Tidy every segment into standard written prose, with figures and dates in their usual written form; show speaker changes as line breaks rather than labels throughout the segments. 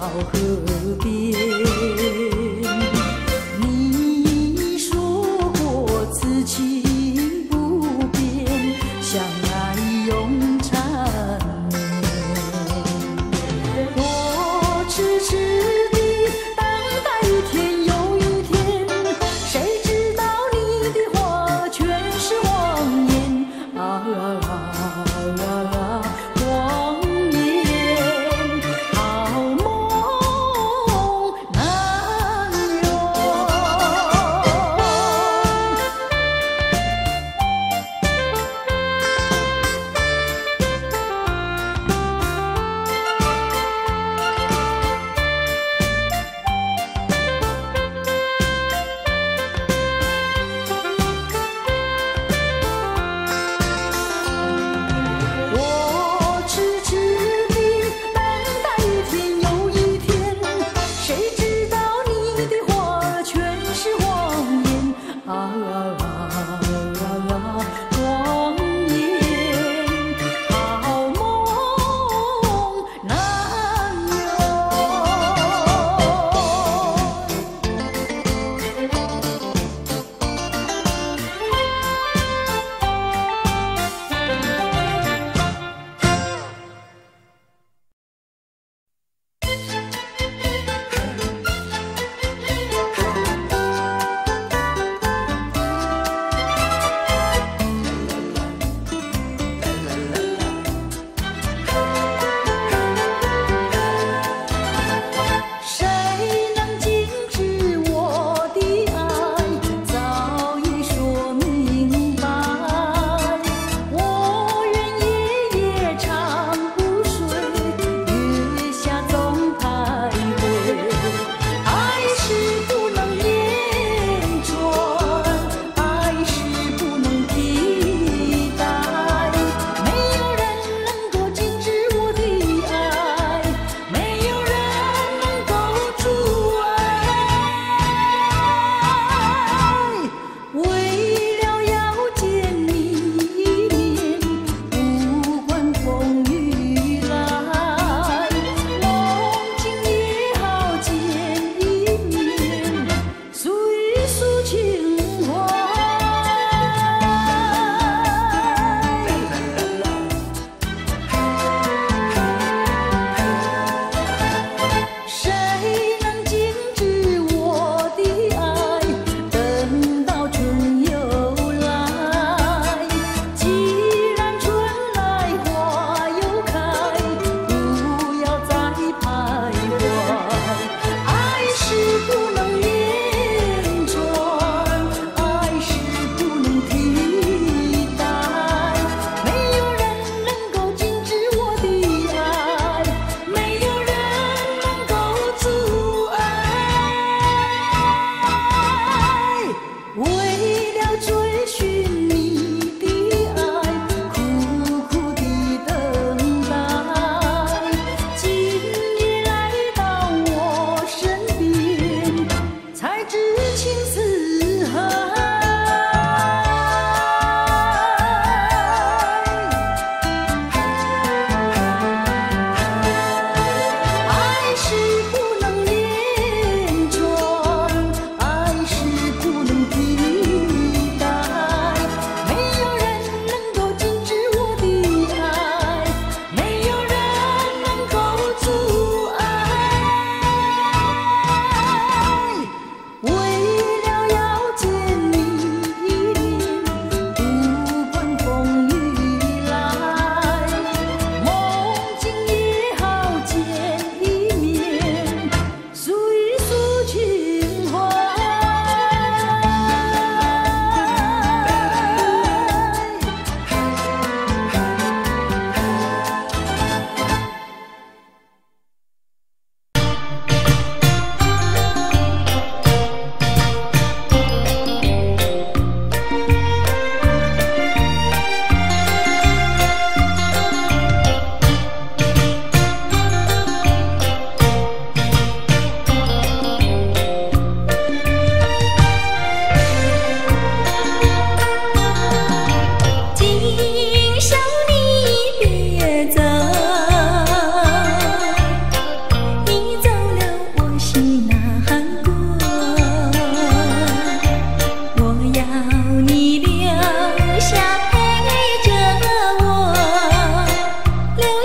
河边。你说过此情不变，相爱永缠绵。我痴痴地等待一天又一天，谁知道你的话全是谎言啊！谎言，好梦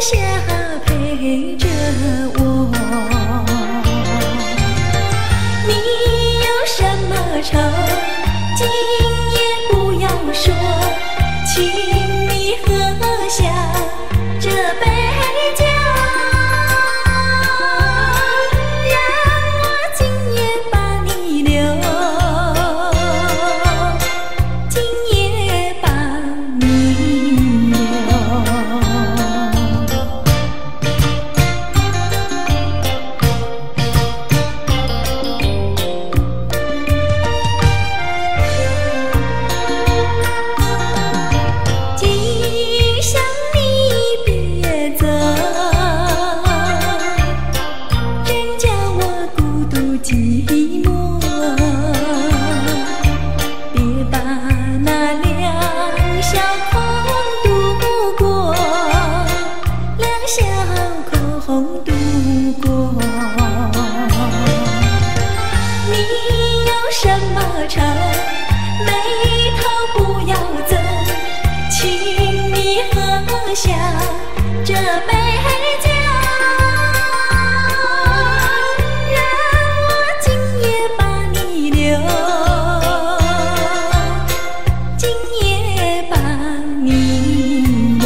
下陪着我。你有什么愁，今夜不要说，请你喝下这杯酒，让我今夜把你留，今夜把你留。今宵你别走，真叫我孤独寂寞。别把那两小口度过，两小口度过。你有什么愁，眉头不要皱，请你喝下这杯酒，让我今夜把你留，今夜把你留。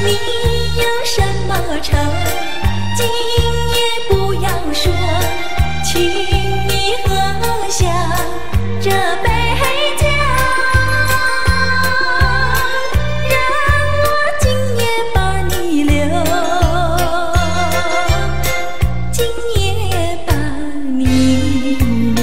你有什么愁，今夜不要说，请你喝下这杯酒，让我今夜把你留，今夜把你留。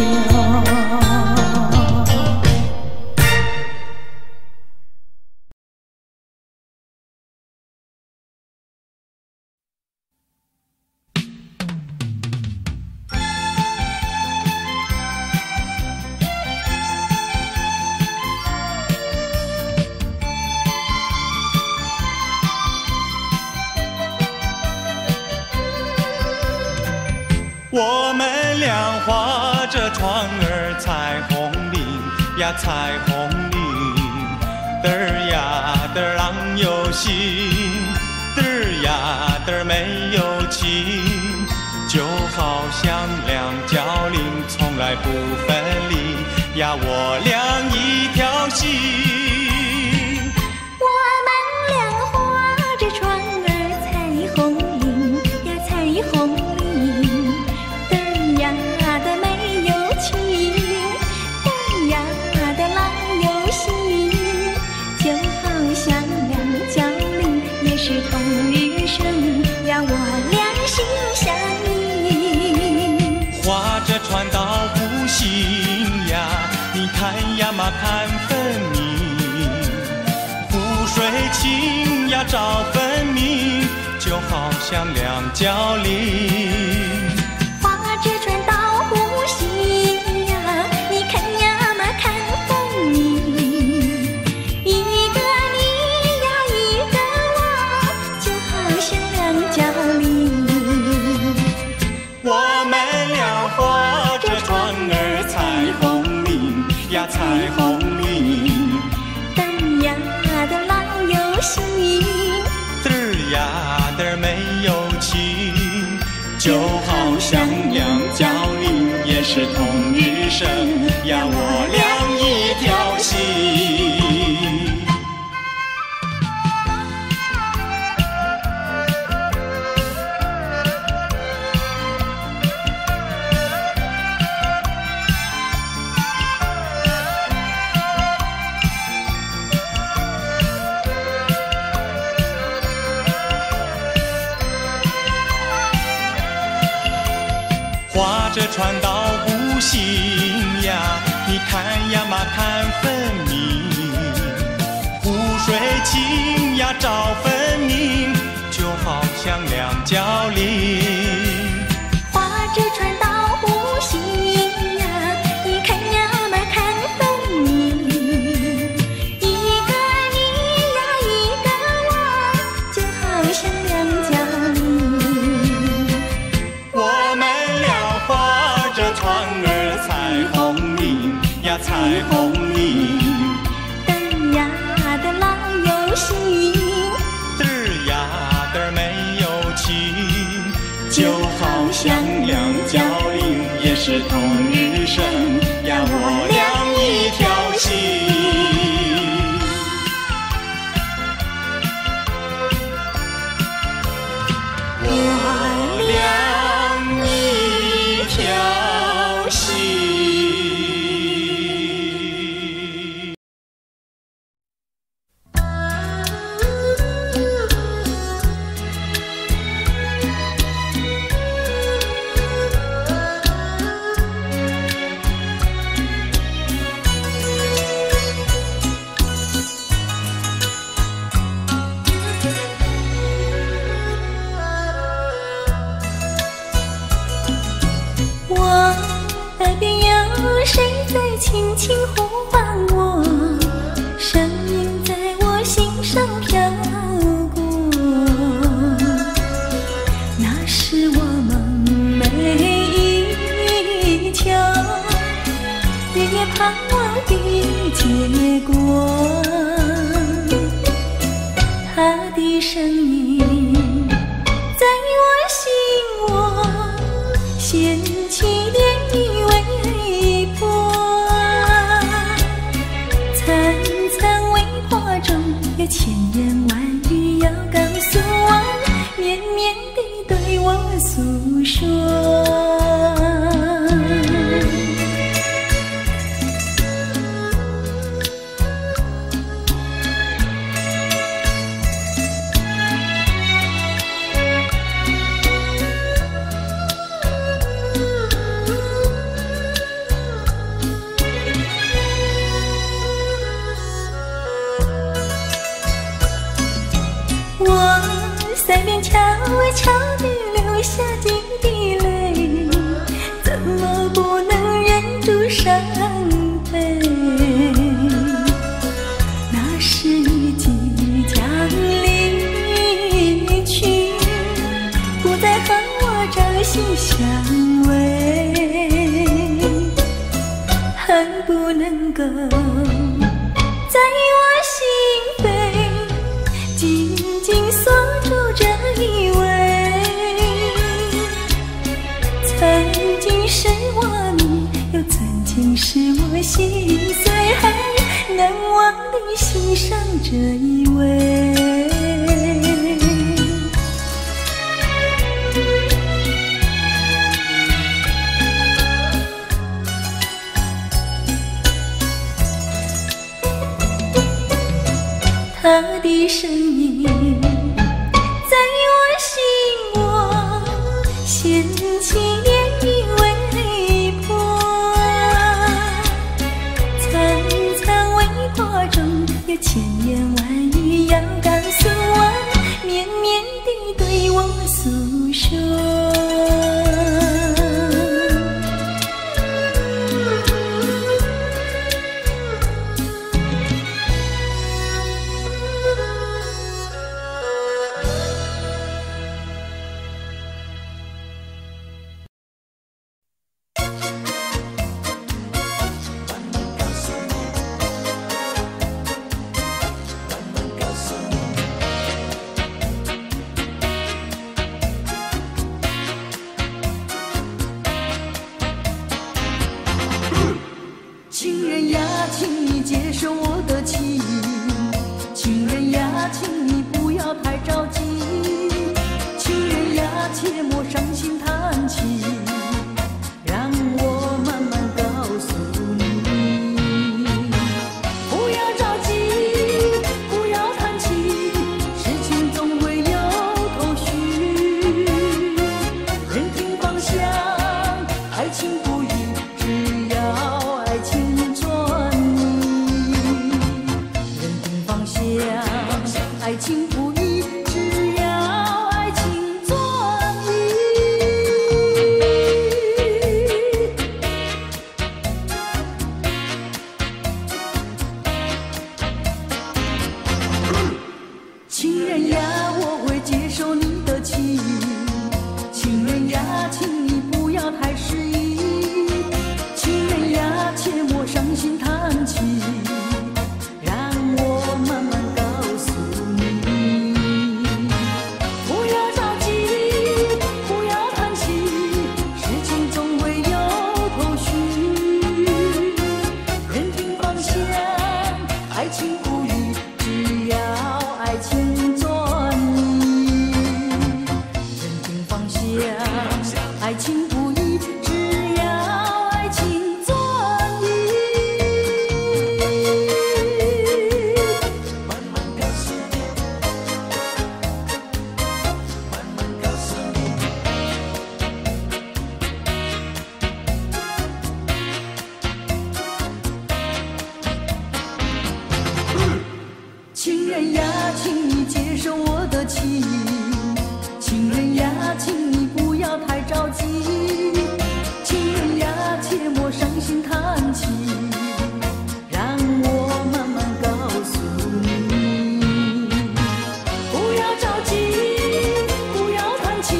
我们俩划着船儿彩虹岭呀彩虹岭，嘚儿呀嘚儿郎有心，嘚儿呀嘚儿没有情，就好像两角岭从来不分离呀，我俩一条心。
我们俩划着船儿彩虹岭呀彩虹岭，嘚儿呀的没有情，嘚儿呀的郎有心，就好像两角岭也是同日生呀，我俩心相印。
划着船到湖心呀，你看呀嘛看分明，湖水清呀照分明，就好像两角岭。
划着船到湖心呀，你看呀嘛看分明，一个你呀一个我，就好像两角岭。
我们俩划着船儿彩虹岭呀彩虹岭，
嘚儿呀的郎有心，
嘚儿呀嘚儿没有情，就好像两角岭也是同日生呀，我俩一条心。划着船到湖心呀，你看呀嘛看分明，湖水清呀照分明，就好像两角岭。
划着船到湖
船儿彩虹铃呀，彩虹铃。
嘚呀嘚郎有心，
嘚呀嘚没有情，就好像两角铃也是同日生呀，我俩一条心。我俩一条心。
耳边有谁在轻轻呼唤我，声音在我心上飘过。那是我梦寐以求，日夜盼望的结果。他的声音在我心窝掀起涟漪微波，层层微波中有千言万语要告诉我，绵绵地对我诉说。我腮边悄悄地流下几滴泪，怎么不能忍住伤悲？那是你即将离去，不再和我朝夕相偎，恨不能够在我心扉紧紧锁住这一位，曾经是我迷，又曾经是我心碎，难忘地欣赏这一位。他的声音在我心窝掀起涟漪微波，层层微波中有千言万语要告诉我，绵绵地对我诉说。情人呀，请你接受我的情，情人呀，请你不要太着急，情人呀，切莫伤心叹气，让我慢慢告诉你，不要着急，不要叹气，事情总会有头绪，人定方向，爱情不易，只要爱情爱情不易，只要爱情专一。情人呀，我会接受你的情，情人呀，请你不要太失意，请你接受我的情，情人呀，请你不要太着急，情人呀，切莫伤心叹气，让我慢慢告诉你，不要着急，不要叹气，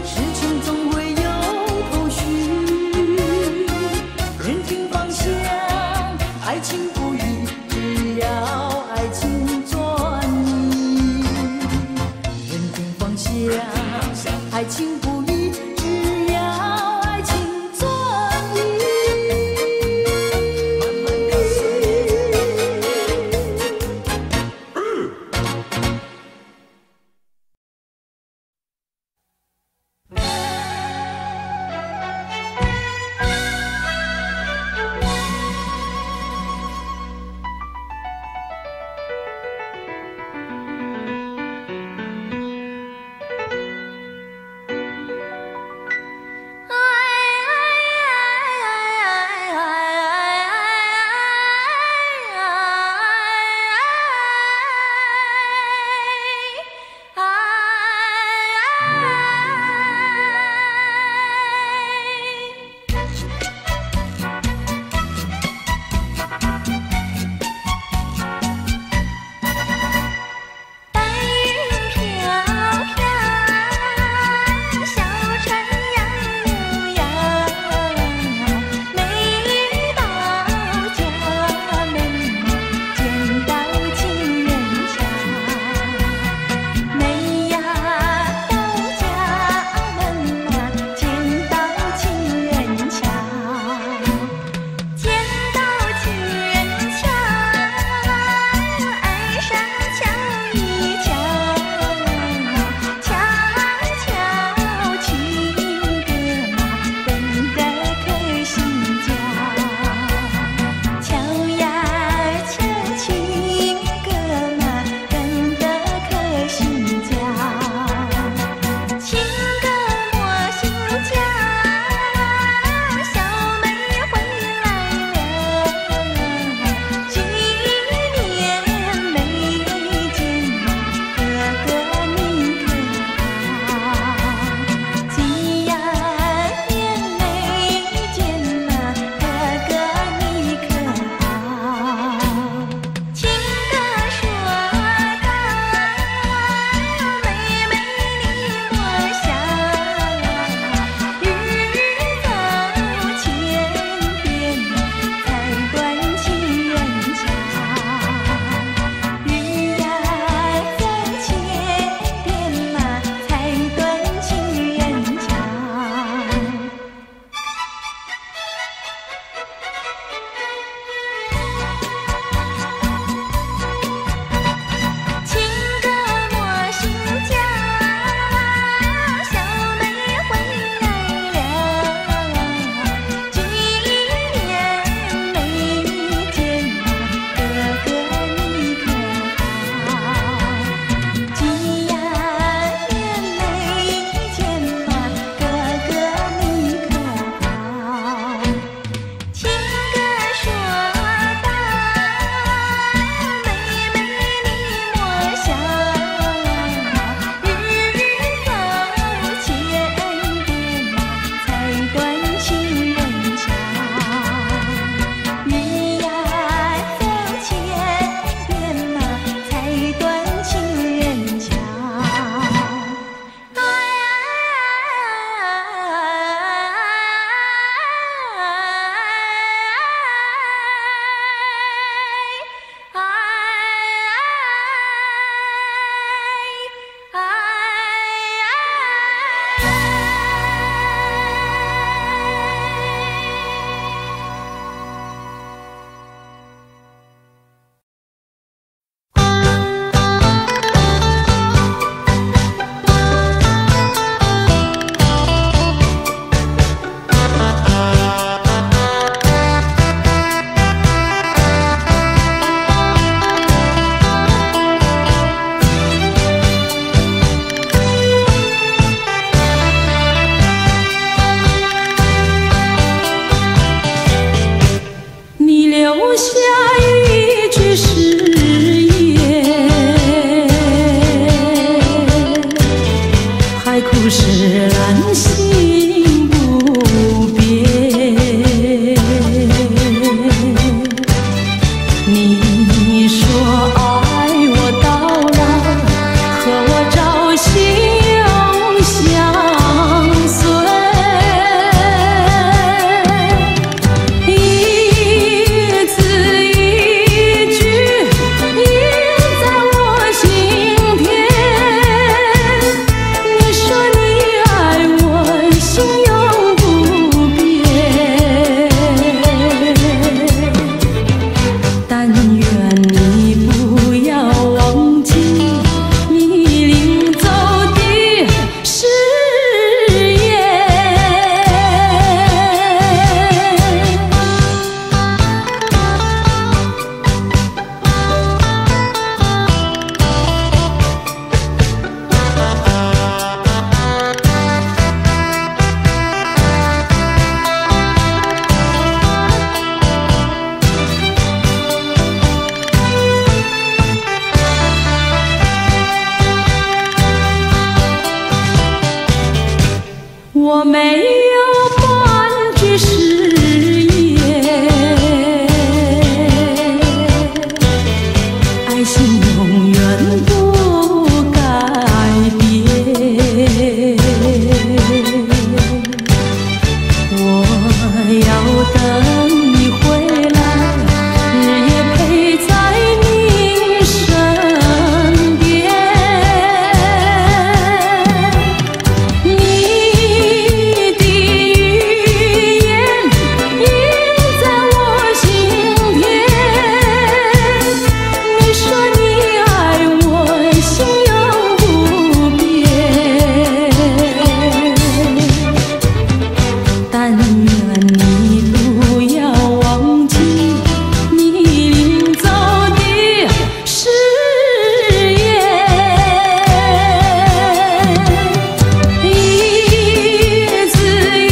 事情总会有头绪，认清方向，爱情不易，只要爱情专一。要等你回来，日夜陪在你身边。你的语言印在我心田，你说你爱我，心永不变。但愿你不要忘记你临走的誓言，一字一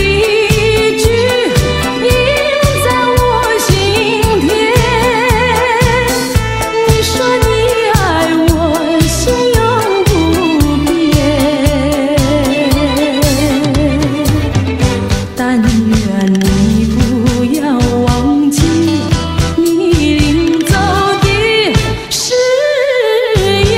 句印在我心田。你说你爱我，心永不变。但愿你不要忘记你临走的誓言。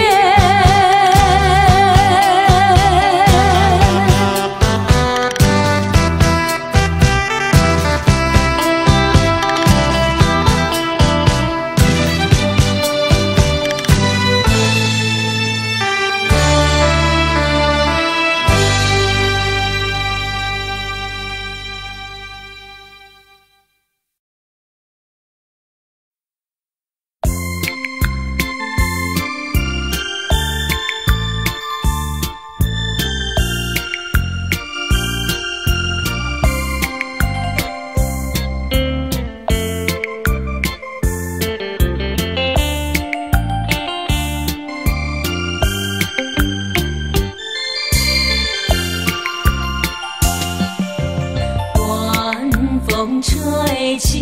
晚风吹起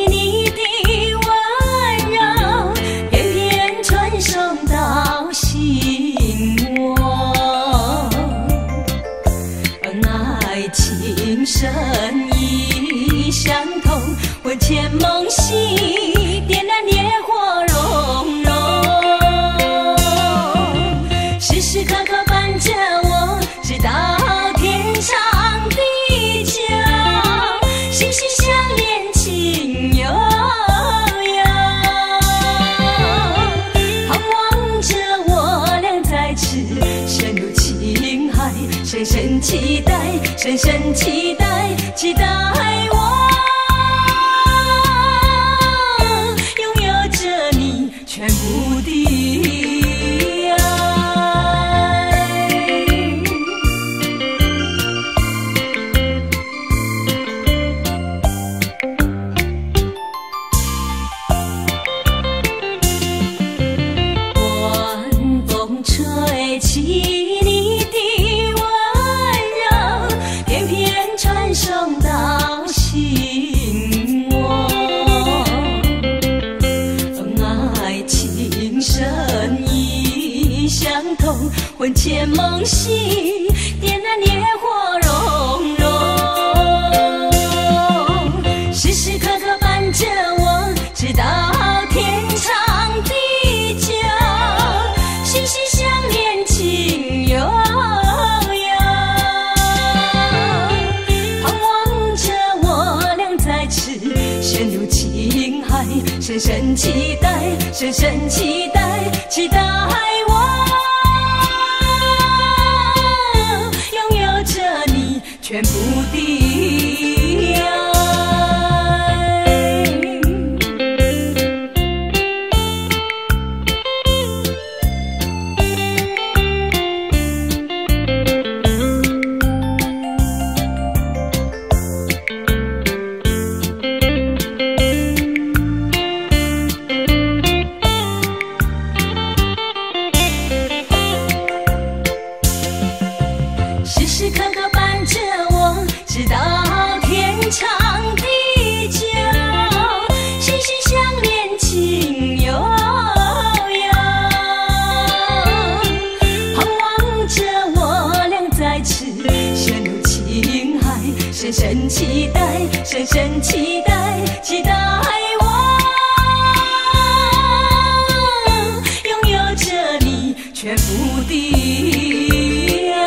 你的温柔，偏偏传送到心窝。爱情深意相通，魂牵梦系，点燃烈火融融，时时刻刻伴着我，直到天长地久，心心相连，情悠悠，盼望着我俩在此深入情海，深深期待，深深期待，期待我拥有着你全部的爱。晚风吹起你的温柔，偏偏传送到心窝。爱情深意相通，魂牵梦系，点燃烈火融融，时时刻刻伴着我，直到天长地久，心心相连，情悠悠，盼望着我俩在此深入情海，深深期待，深深期待，期待我拥有着你全部的爱。时时刻刻伴着我，直到天长地久，心心相连，情悠悠，盼望着我俩在此深入情海，深深期待，深深期待，期待我拥有着你全部的爱。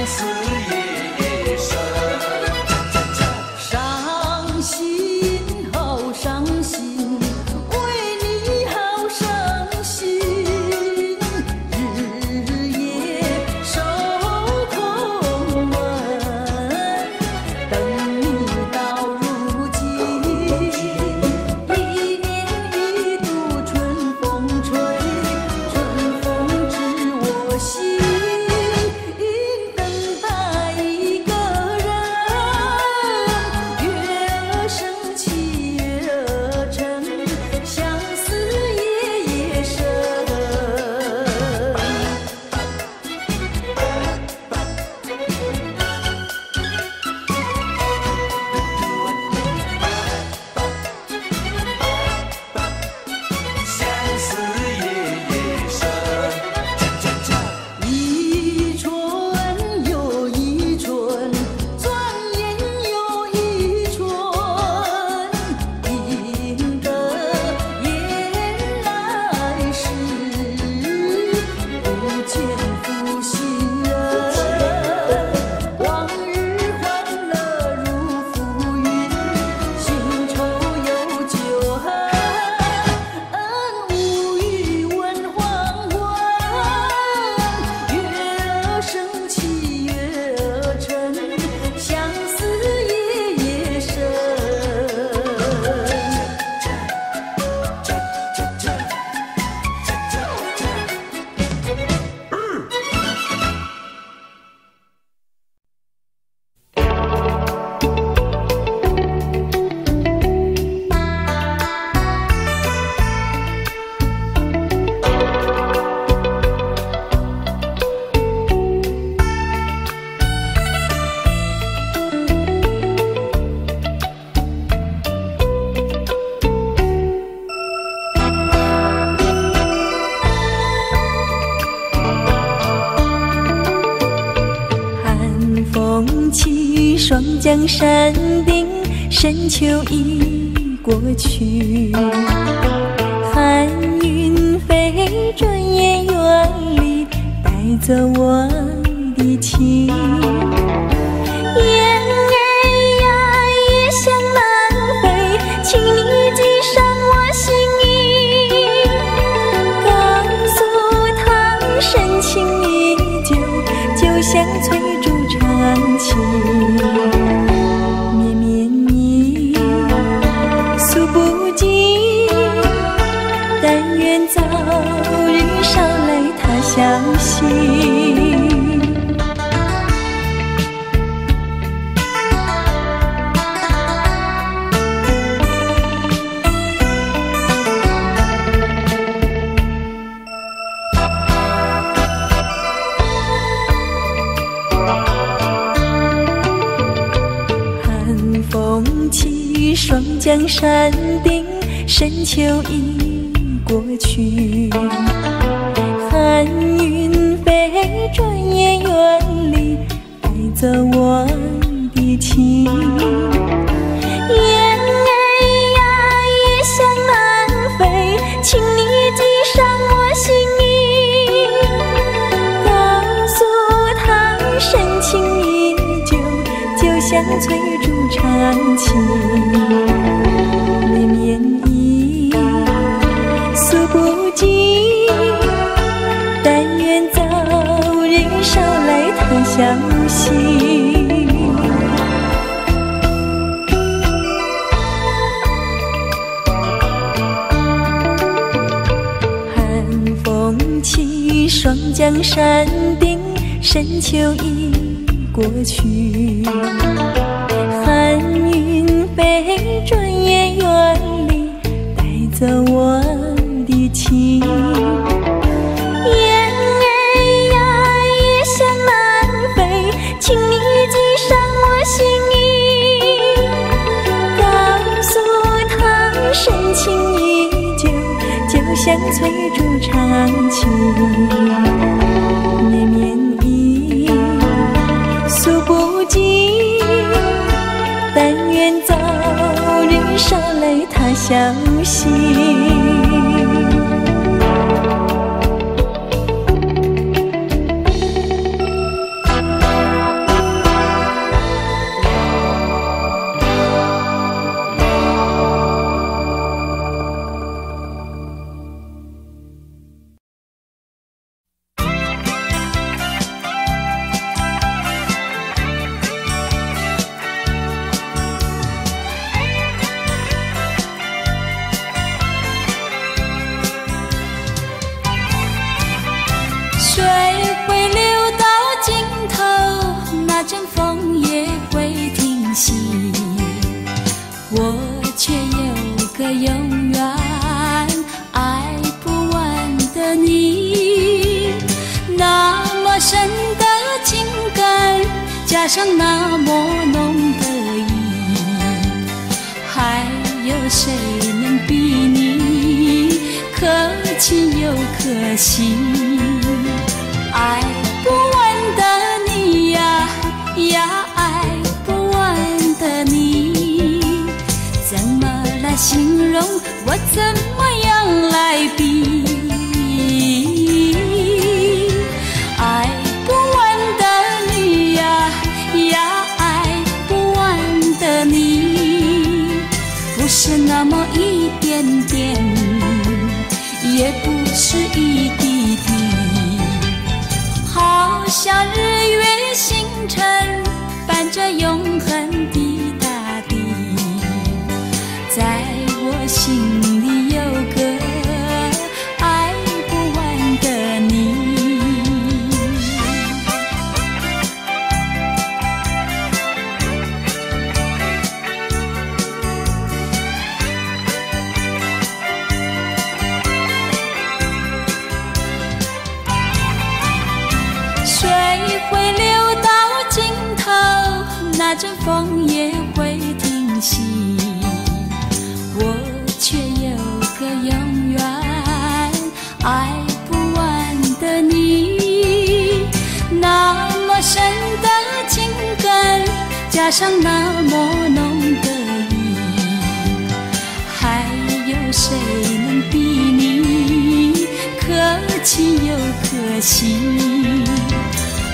思夜深。
伤心好伤心，为你好伤心，日夜守空门，等你到如今。一年一度春风吹，春风知我心，等待一个人，月儿升起月儿沉，相思夜夜深。
相思夜夜深。
一春又一春，转眼又一春，迎着夜来时，不见负心人。往日欢乐如浮云，新愁又旧恨。无语问黄昏，月儿升起月儿沉，相思夜夜深。寒风起，霜降山顶，深秋已过去。寒云飞，转眼远离，带走我的情。雁儿呀，也想南飞，请你系上我心意，告诉他深情依旧，就像翠竹长青。绵绵意，诉不尽，但愿早日捎来他消息。寒风起，霜降山顶，深秋已过去。寒云飞，转眼远离，带走我的情。雁儿呀，也想南飞，请你系上我心意，告诉他深情依旧，就像翠竹长青。绵绵意，诉不尽，但愿早日捎来他消息。寒风起，霜降山顶，深秋已过去。寒云飞，转眼远离，带走我的情。雁儿呀，也想南飞，请你系上我心意，告诉他深情依旧，就像翠竹长青。绵绵意，诉不尽，但愿早日捎来他消息。上那么浓的意，还有谁能比你可亲又可惜？爱不完的你呀呀，爱不完的你，怎么来形容？我怎么样来比？爱不完的你呀呀，爱不完的你，不是那么一点点，也不是一滴滴，好像日月星辰伴着永恒的大地，在我心里有个爱不完的你。水会流到尽头，那阵风也会停息，我却有个永远爱不完的你。那么深的情感，加上那么浓的意，还有谁能比你可亲又可惜？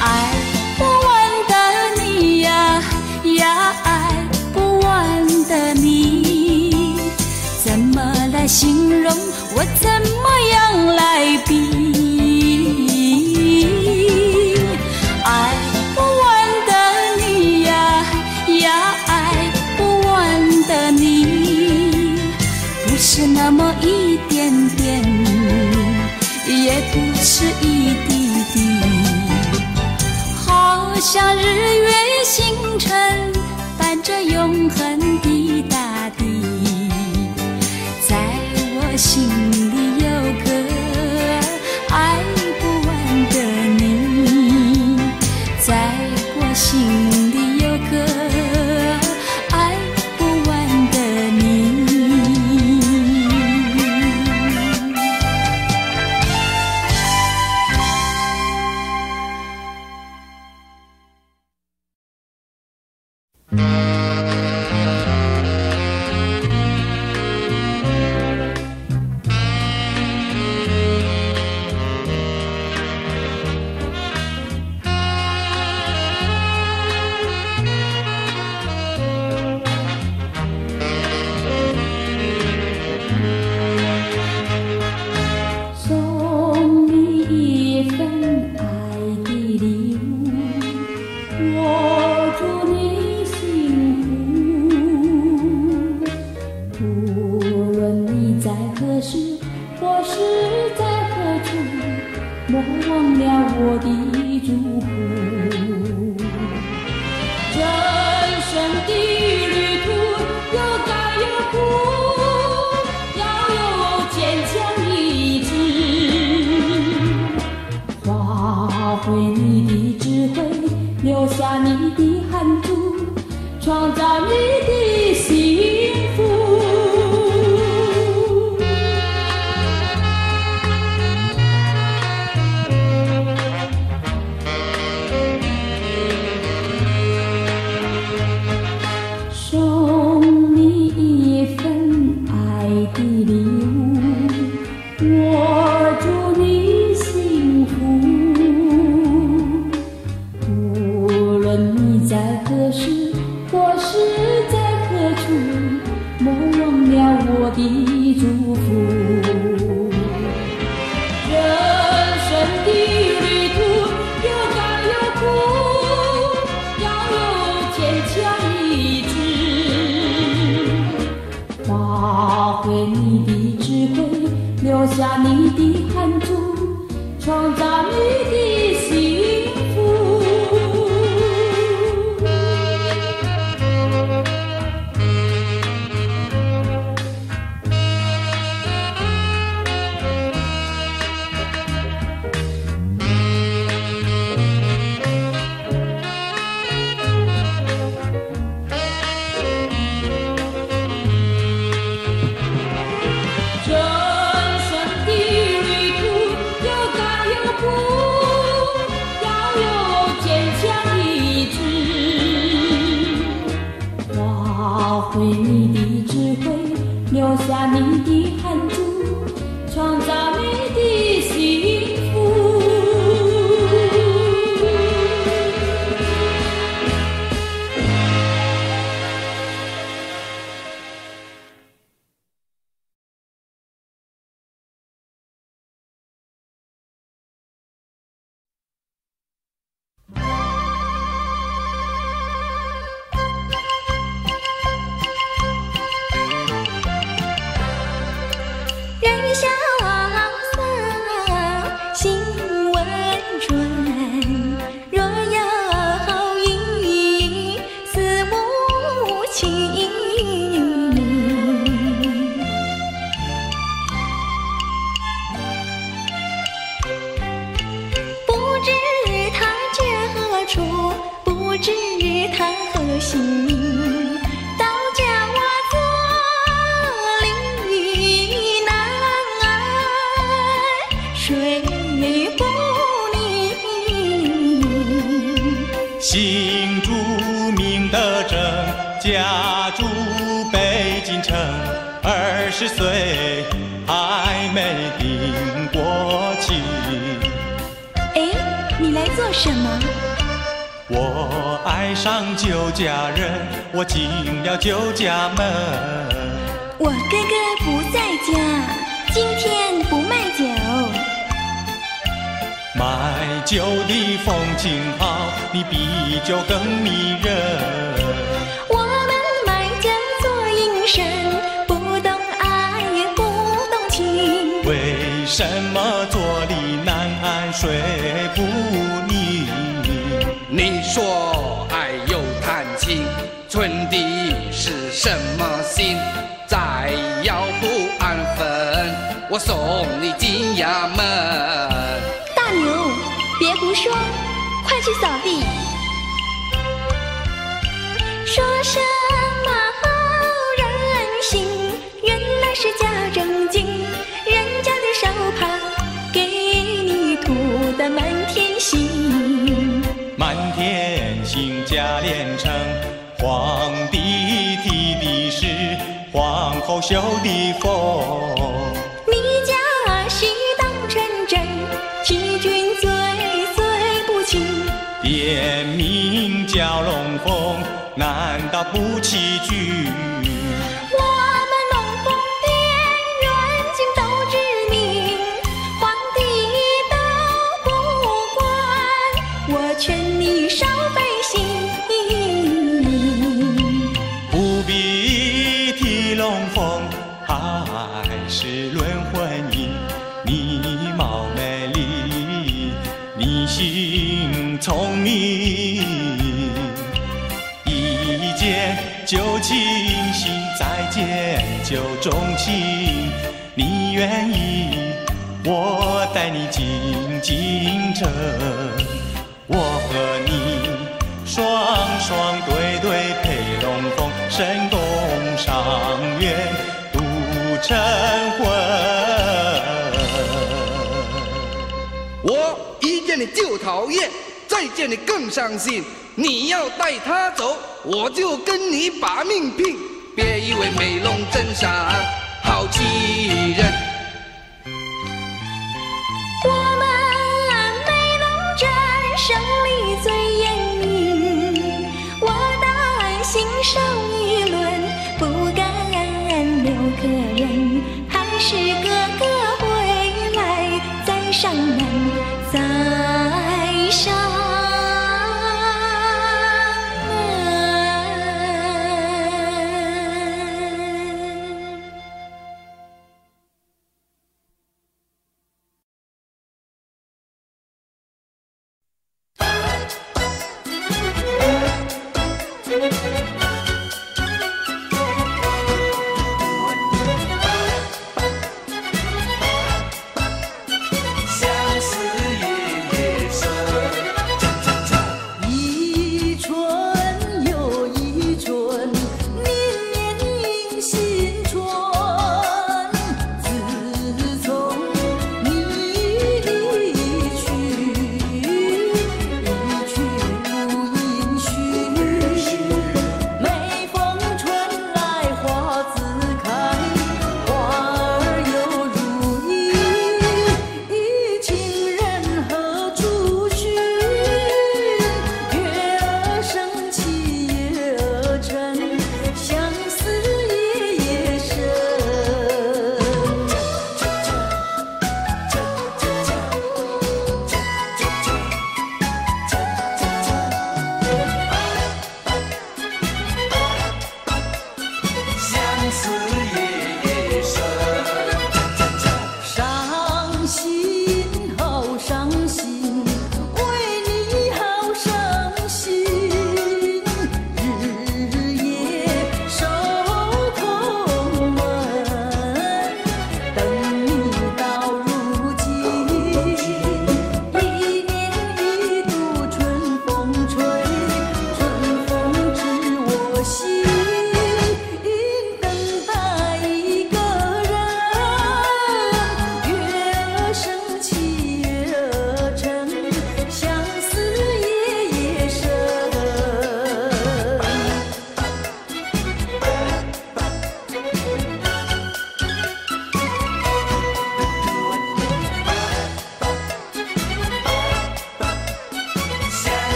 爱不完的你呀呀，爱不完的你，怎么来形容？我怎么样来比？爱不完的你呀呀，爱不完的你，不是那么一点点，也不是一滴滴，好像日月星辰伴着永恒的大地，在我心里有个爱不完的你，在我心里有个爱不完的你。送你一份爱的礼物，我祝你幸福。无论你在何时，或是在何处，莫忘了我的祝福。人生的旅途有甘有苦，要有坚强意志，发挥你的智慧，留下你的汗珠，创造你的幸福。送你一份爱的礼物，我祝你幸福。无论你在何时，或是在何处，莫忘了我的祝福。人生的旅途有甘有苦，要有坚强意志，发挥你的智慧，留下你的汗珠，创造你的幸福。不知他何姓名，倒叫我做李难睡不宁。
姓朱名德正，家住北京城，20岁还没定过亲。
哎，你来做什么？
我爱上酒家人，我进了酒家门。
我哥哥不在家，今天不卖酒。
卖酒的风景好，你比酒更迷人。
我们卖酒做营生，不懂爱也不懂情。
为什么坐立难安睡不宁？
你说爱又谈情，存的是什么心？再要不安分，我送你进衙门。
大牛，别胡说，快去扫地。说什么好人心，原来是假正经。人家的手帕给你涂得满天星。
满天星假连成，皇帝提的是皇后绣的凤。
你家戏当成真，欺君最不轻。
店名叫龙凤，难道不起句？
我们龙凤店远近都知名，皇帝都不管，我劝你少费心。
不必提龙凤，还是论婚姻。你貌美丽，你心聪明，一见就倾心，再见就钟情。你愿意，我带你进京城，我和你双双对对配龙凤，神宫上苑度晨昏。
我一见你就讨厌，再见你更伤心。你要带他走，我就跟你把命拼。别以为美龙真上好欺人。
我们美龙镇胜利最严明，我担心受议论，不敢留客人，还是哥哥回来再商量，再商量。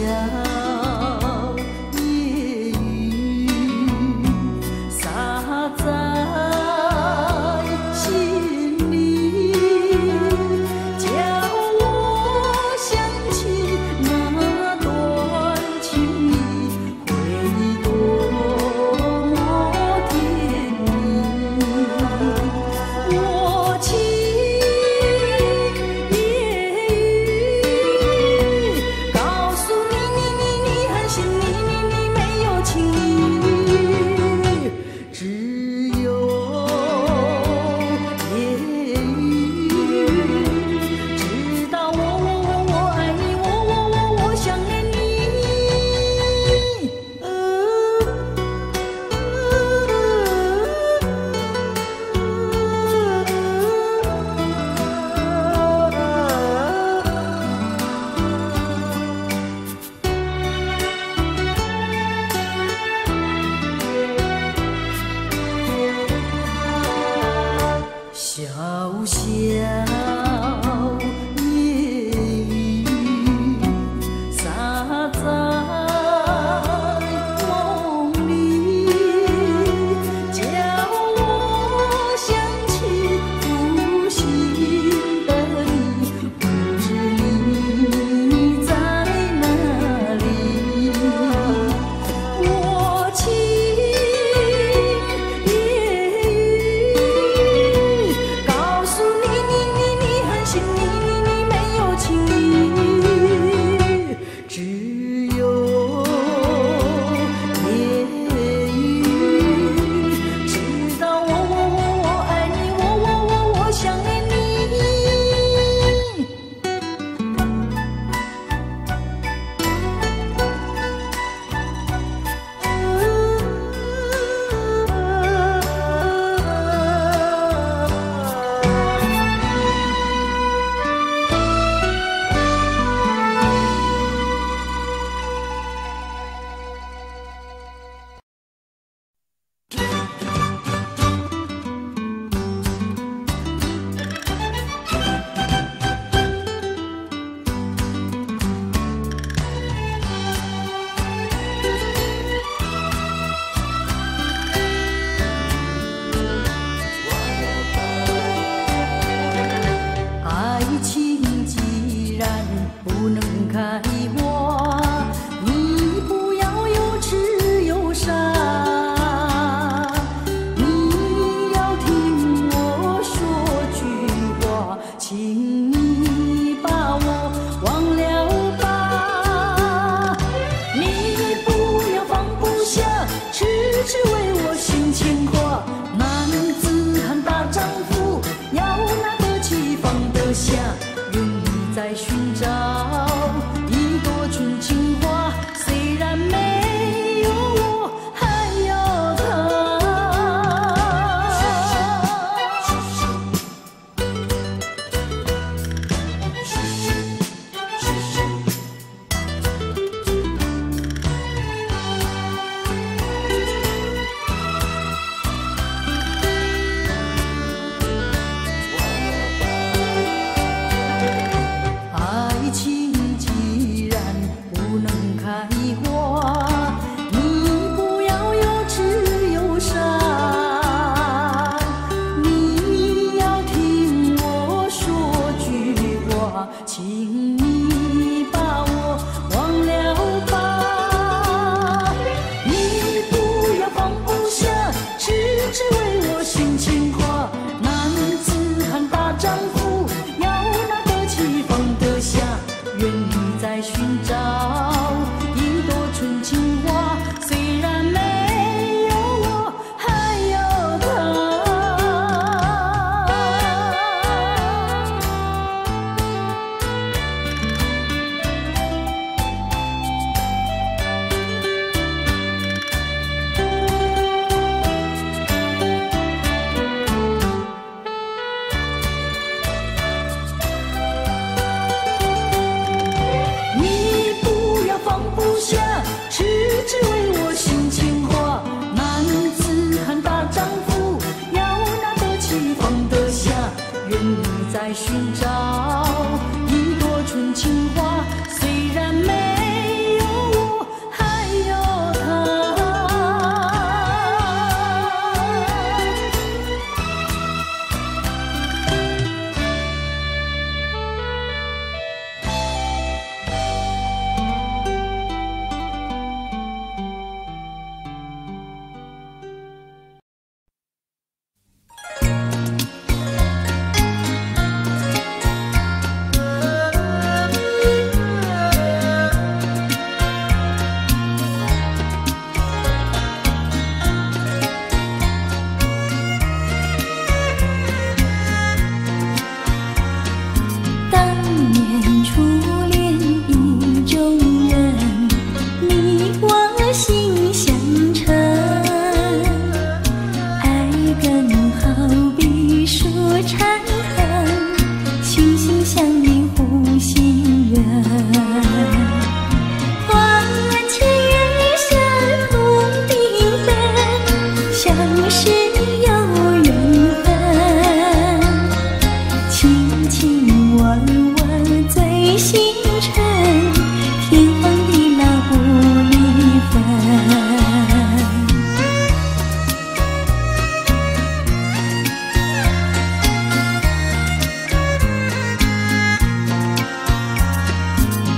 夜雨洒在心里，叫我想起那段情谊，回忆多么甜蜜。我情夜雨，告诉你很幸你没有情谊，只有夜雨知道我爱你，我想念你。小小夜雨洒在梦里，叫我想起负心的你，不知你在哪里。我情夜雨，告诉你很幸你没有情谊，只有夜雨知道我爱你，我想念你。爱情既然不能开花，你不要有痴有傻，你要听我说句话，请你把我忘了吧。你不要放不下，痴痴为我寻情话。男子汉大丈夫，要拿得起放得下，愿意在寻找一朵纯情花，虽然没有我，还有她。爱情既然不能开花，你不要有痴有傻，你要听我说句话，请你把我忘了吧。你不要放不下，痴痴为我寻情话。男子汉大丈夫，要拿得起放得下，愿意在寻找一朵纯情花，虽然没有我，还有她。你不要放不下，痴痴为我寻情话。男子汉大丈夫，要拿得起放得下，愿意在寻找一朵纯情花，虽然没有我最心诚，天荒地老不离分。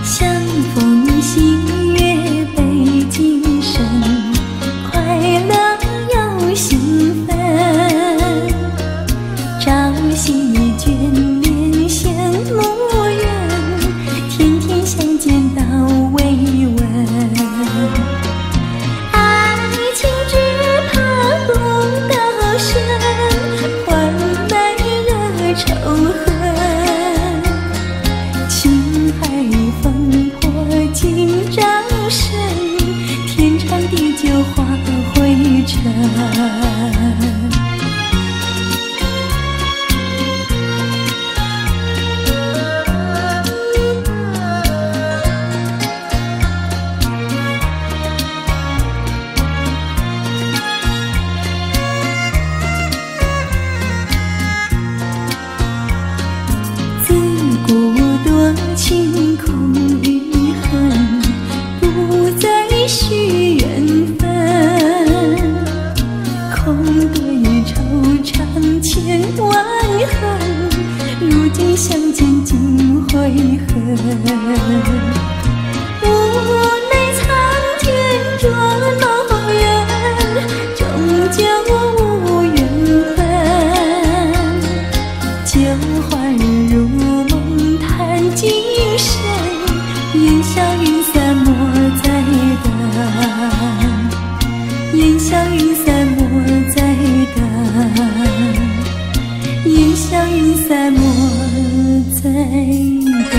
相逢喜悦倍今生，快乐又兴奋。朝夕眷恋羡慕人，天天相见到慰问。爱情只怕不到深，换来热仇恨。情海风波尽掌声，天长地久化灰尘。自古多情空余恨，不再续缘分。空对惆怅千万恨，如今相见尽悔恨。无奈苍天捉弄人，终究无缘分。旧花如梦叹今生，烟消云散莫再等。烟消云散莫再等。烟消云散莫再等。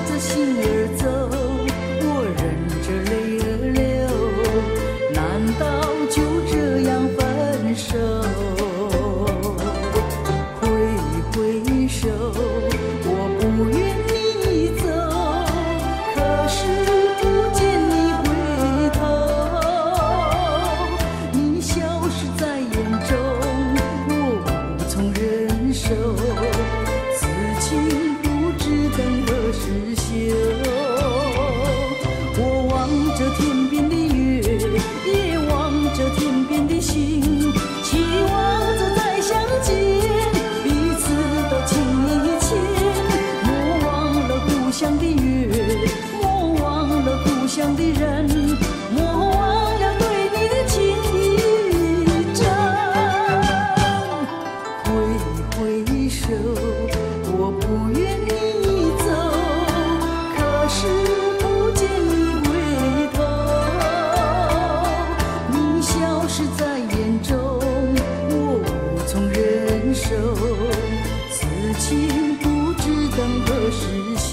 着心儿走，我忍着泪儿流，难道就这样分手？挥挥手，我不愿你走，可是不见你回头，你消失在眼中，我无从忍受，此情不知等何时休。我望着天边的月，也望着天边的星，期望着再相见，彼此都情意牵。莫忘了故乡的月，莫忘了故乡的人，莫忘了对你的情意真。挥挥手，我不愿你走，可是不见你回头，你消失在眼中，我无从忍受，此情不知等何时休。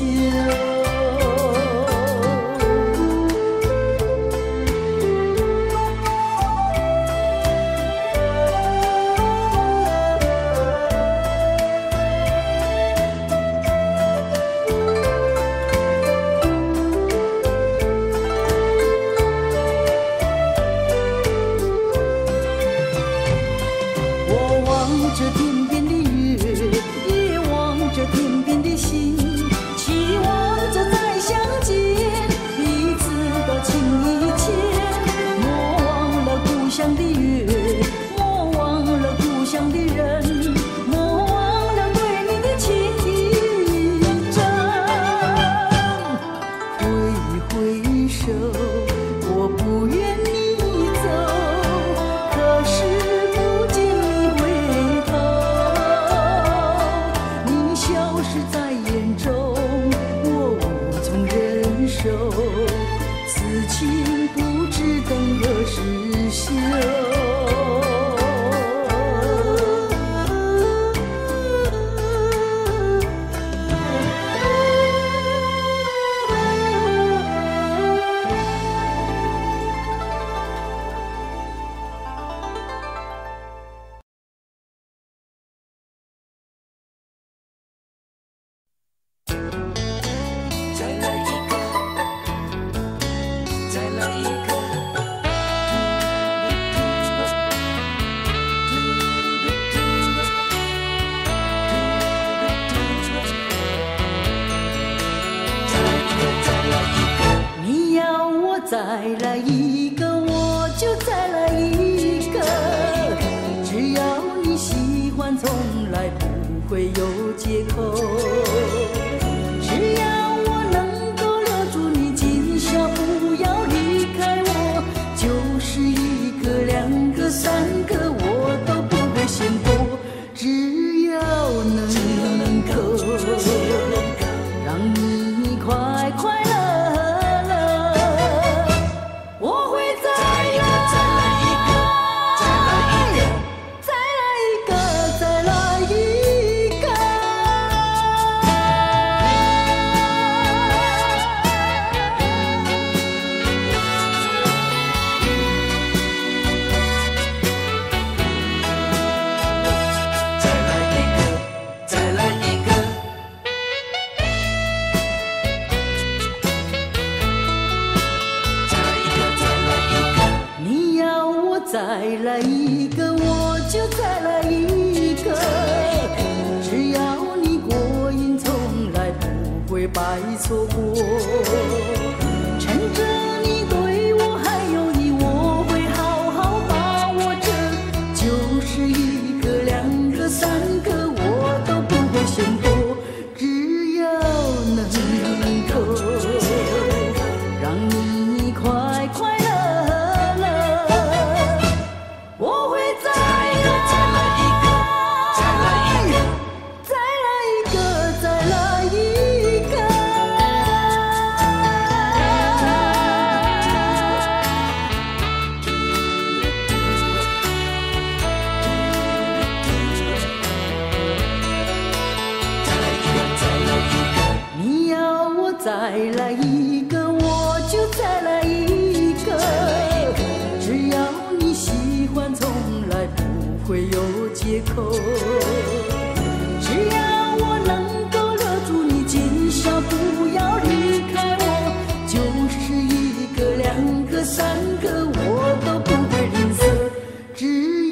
我望着天边的月，也望着天边的星，期望着再相见，彼此都情意牵。莫忘了故乡的月，莫忘了故乡的人，莫忘了对你的情意真。挥挥手，我不愿你走，可是不见你回头，你消失在眼中，我无从忍受，此情不知等何时休。
再来一个，再来一个。
你要我再来一个，我就再来一个，只要你喜欢，从来不会有借口。只要我能够留住你，今宵不要离开我，就是一个、两个、三个，我都不会嫌多。只要能够让你快快乐。再来一个，我就再来一个，只要你过瘾，从来不会白错过。趁着你对我还有意，我会好好把握着，就是一个、两个、三个，我都不会嫌多。只要能够让你快快乐。再来一个，我就再来一个。只要你喜欢，从来不会有借口。只要我能够留住你，今宵不要离开我，就是一个、两个、三个，我都不会吝啬。只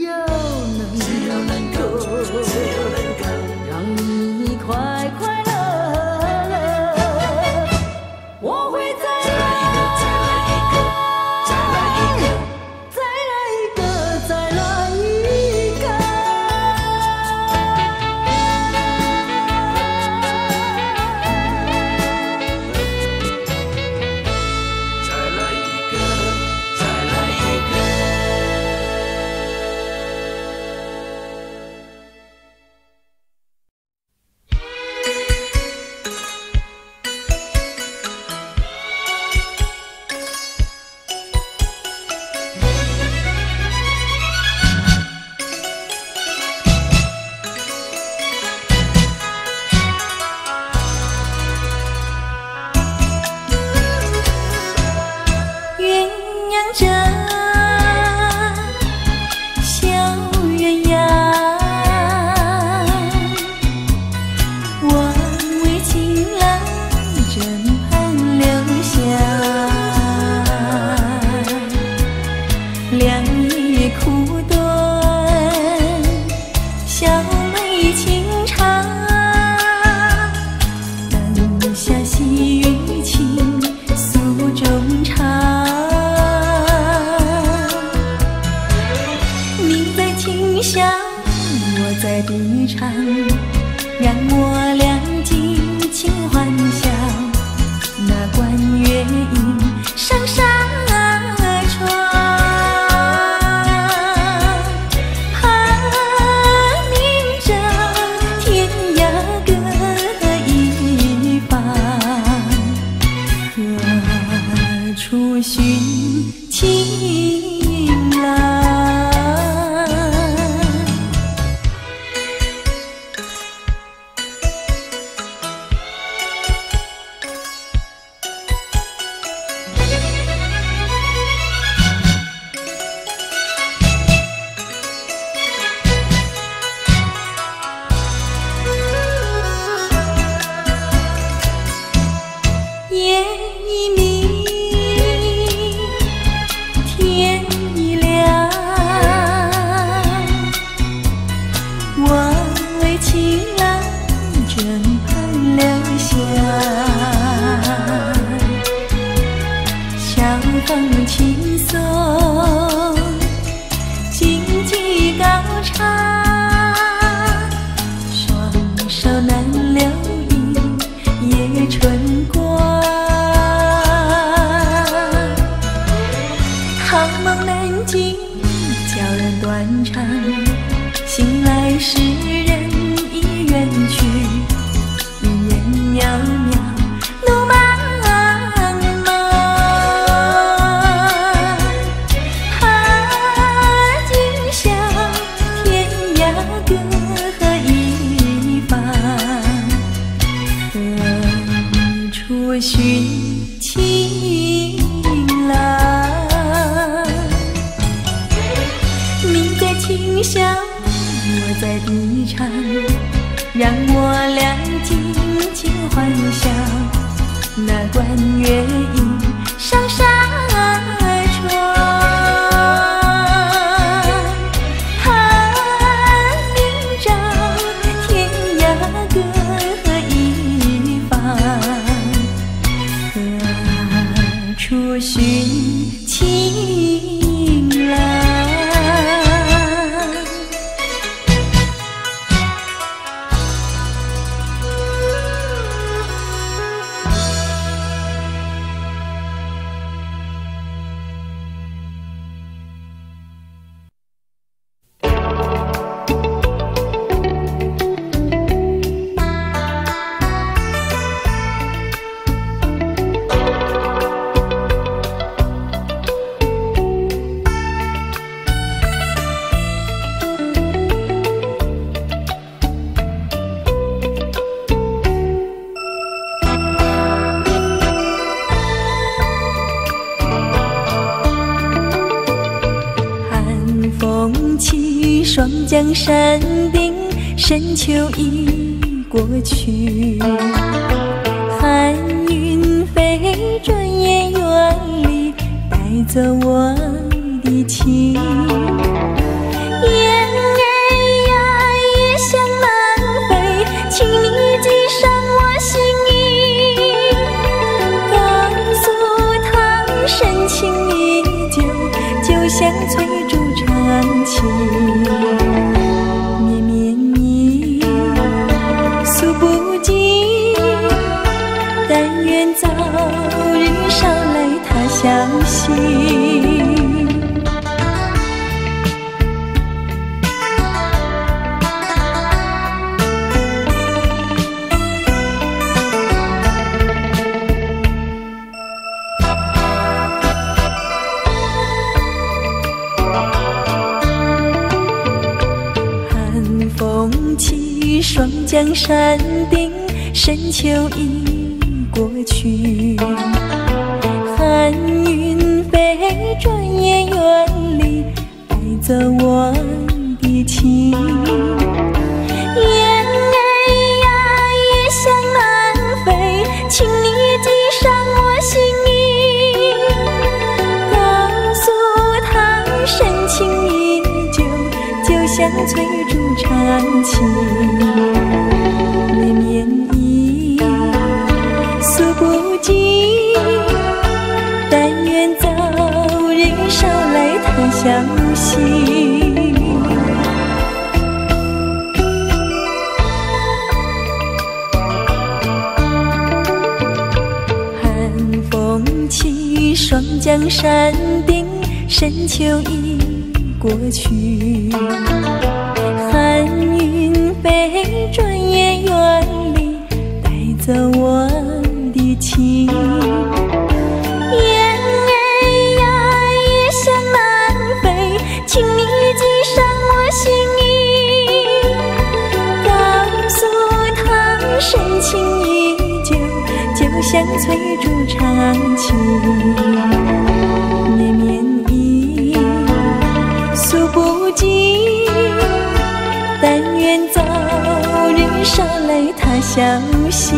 要能够让你快快乐。我会再来一个，再来一个，再来一个，再来一个，再来一个。
再来一个，再来一个。
鸳鸯枕，小鸳鸯，我为情郎枕畔留香。两夜苦短，小妹情长，灯下细雨倾诉衷肠。你在琴响，我在笛唱，让我俩尽情幻想。那管乐音上纱窗，盼明朝天涯各一方，何处寻情郎？夜已明，天已亮，我为情郎枕畔留香。小风轻送，荆棘高唱，双手难留一夜春光。好梦难尽，叫人断肠，醒来时人已远去，云烟渺渺，路茫茫。今宵天涯各一方，何处寻情郎？你在琴响，我在笛唱，让我俩尽情幻想。那管乐音上纱窗，盼明朝天涯各一方，何处寻情郎？起，双江山顶，深秋已过去。寒云飞，转眼远离，带走我的情。雁儿呀，也向南飞，请你系上我心意，告诉他深情依旧，就像翠竹长青。绵绵意，诉不尽，但愿早日捎来他消息。双江山顶，深秋已过去。寒云飞，转眼远离，带走我的情。雁儿呀，也向南飞，请你系上我心意，告诉他深情依旧，就像翠竹长青。绵绵意，诉不尽，但愿早日捎来他消息。寒风起，双江山顶，深秋已过去。寒云飞，转眼远离，带走我的情。雁儿呀，也向南飞，请你系上我心意，告诉他深情依旧，就像翠竹长青。绵绵意，诉不尽，但愿早日捎来他消息。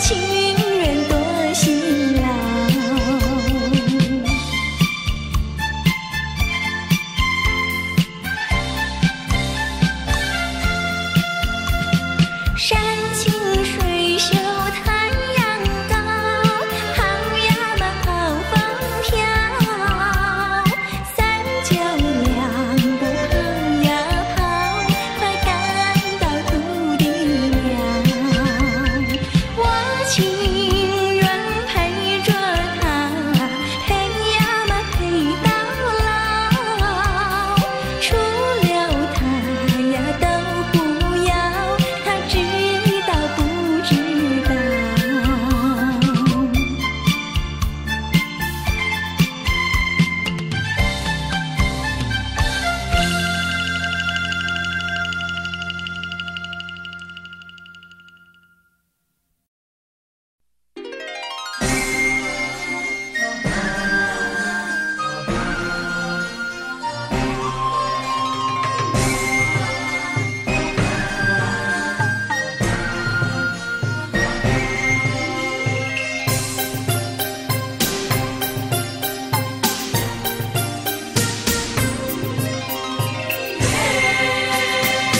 情人多辛劳。山清水秀太阳高，跑呀嘛跑风飘，三脚两步跑呀跑，快赶到土地庙。我情愿陪着他，陪呀嘛陪到老，除了他呀都不要，他知道不知道？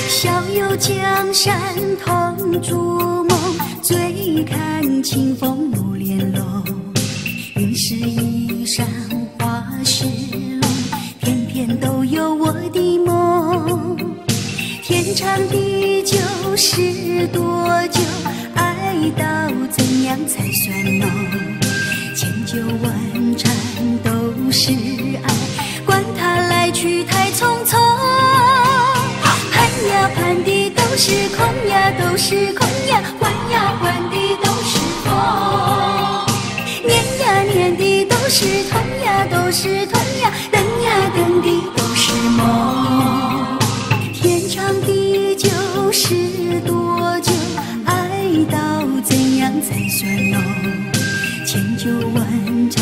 小有江山同筑梦，醉看清风入帘楼。云是衣裳花是龙，偏偏都有我的梦。天长地久是多久？爱到怎样才算浓？千酒万盏都是爱，管它来去太匆匆。盼呀盼的都是空呀，都是空呀，换呀换的都是风。念呀念的都是痛呀，都是痛呀，等呀等的都是梦。天长地久是多久？爱到怎样才算浓？千酒万盏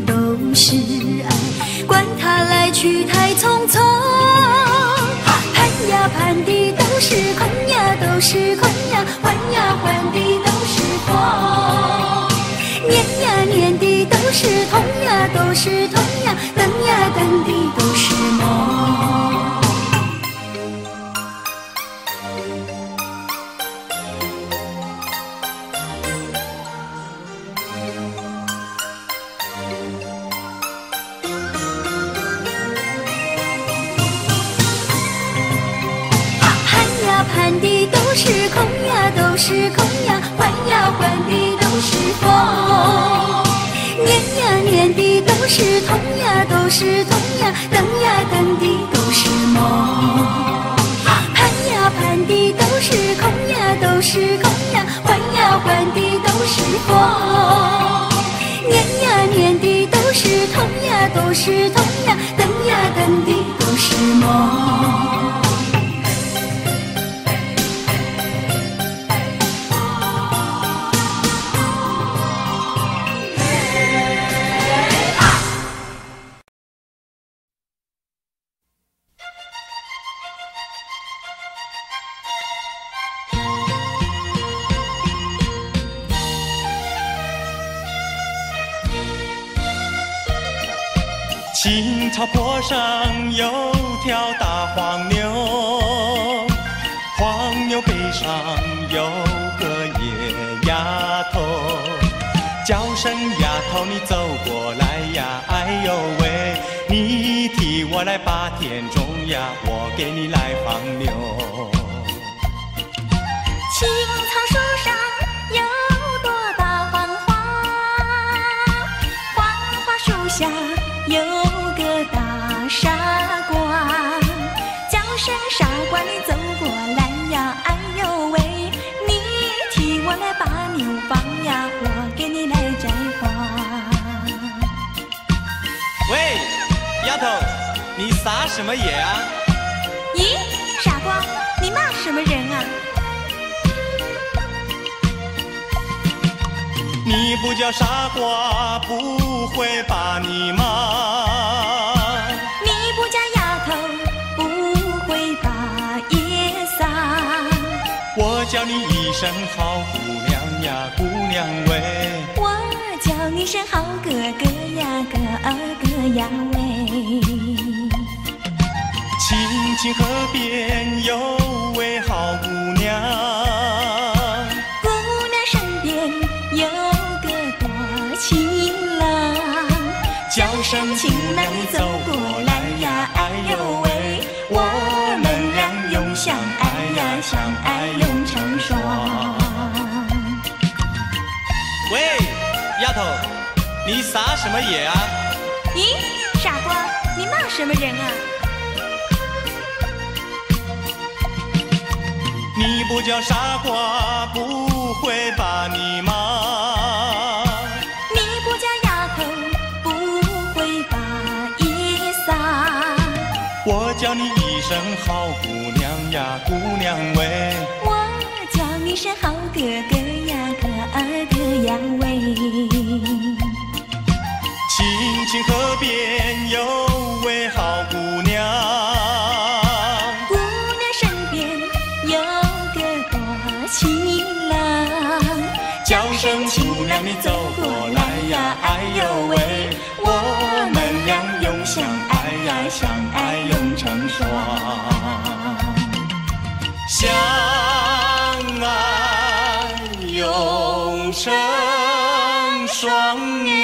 都是爱，管它来去太匆匆。盼呀盼的都是空呀，都是空呀，换呀换的都是风。念呀念的都是痛呀，都是痛呀，等呀等的都是梦。盼的都是空呀，都是空呀，换呀换的都是风。念呀念的都是痛呀，都是痛呀，等呀等的都是梦。盼呀盼的都是空呀，都是空呀，换呀换的都是风。念呀念的都是痛呀，都是痛呀，等呀等的都是梦。
青草坡上有条大黄牛，黄牛背上有个野丫头，叫声丫头你走过来呀，哎呦喂，你替我来把田种呀，我给你来放牛。
青草树上有朵大黄花，黄花树下有个大傻瓜，叫声傻瓜你走过来呀，哎呦喂，你替我来把牛放呀，我给你来摘花。
喂，丫头，你撒什么野啊？
咦，傻瓜，你骂什么人啊？
你不叫傻瓜，不会把你骂。
你不叫丫头，不会把夜撒。
我叫你一声好姑娘呀，姑娘喂。
我叫你声好哥哥呀，哥哥呀喂。
青青河边有位好姑娘，
姑娘身边有个多情郎，
叫声
情郎你走过来呀，哎呦喂，我们俩永相爱呀，相爱永成双。
喂，丫头，你撒什么野啊？
咦，傻瓜，你骂什么人啊？
你不叫傻瓜，不会把你骂。
你不叫丫头，不会把衣撒。
我叫你一声好姑娘呀，姑娘喂。
我叫你声好哥哥呀，哥呀喂。
青青河边有位好姑娘，
姑娘身边有个多情郎，
叫声姑娘你走过来呀，哎呦喂，我们俩永相爱呀，相爱永成双，相爱永成双哎。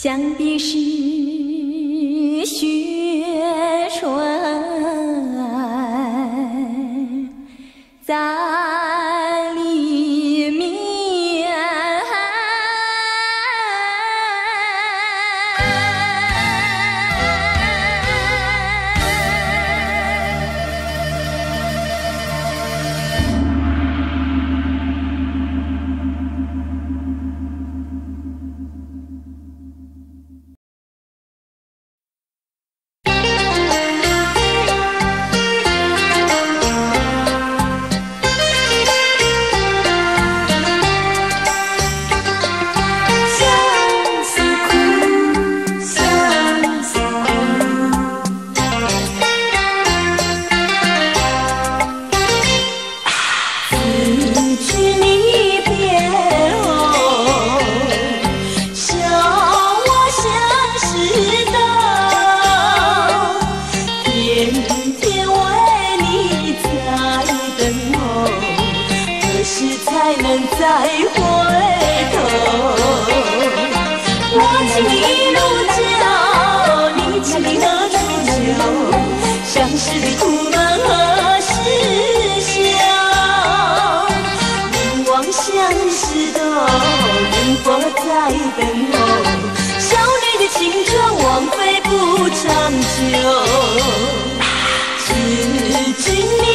想必是雪春在里面。才能再回头。我请你入教，你请你何处求？相识的苦闷何时消？凝望相识的灯火在等候，少女的青春枉费不长久。知君你。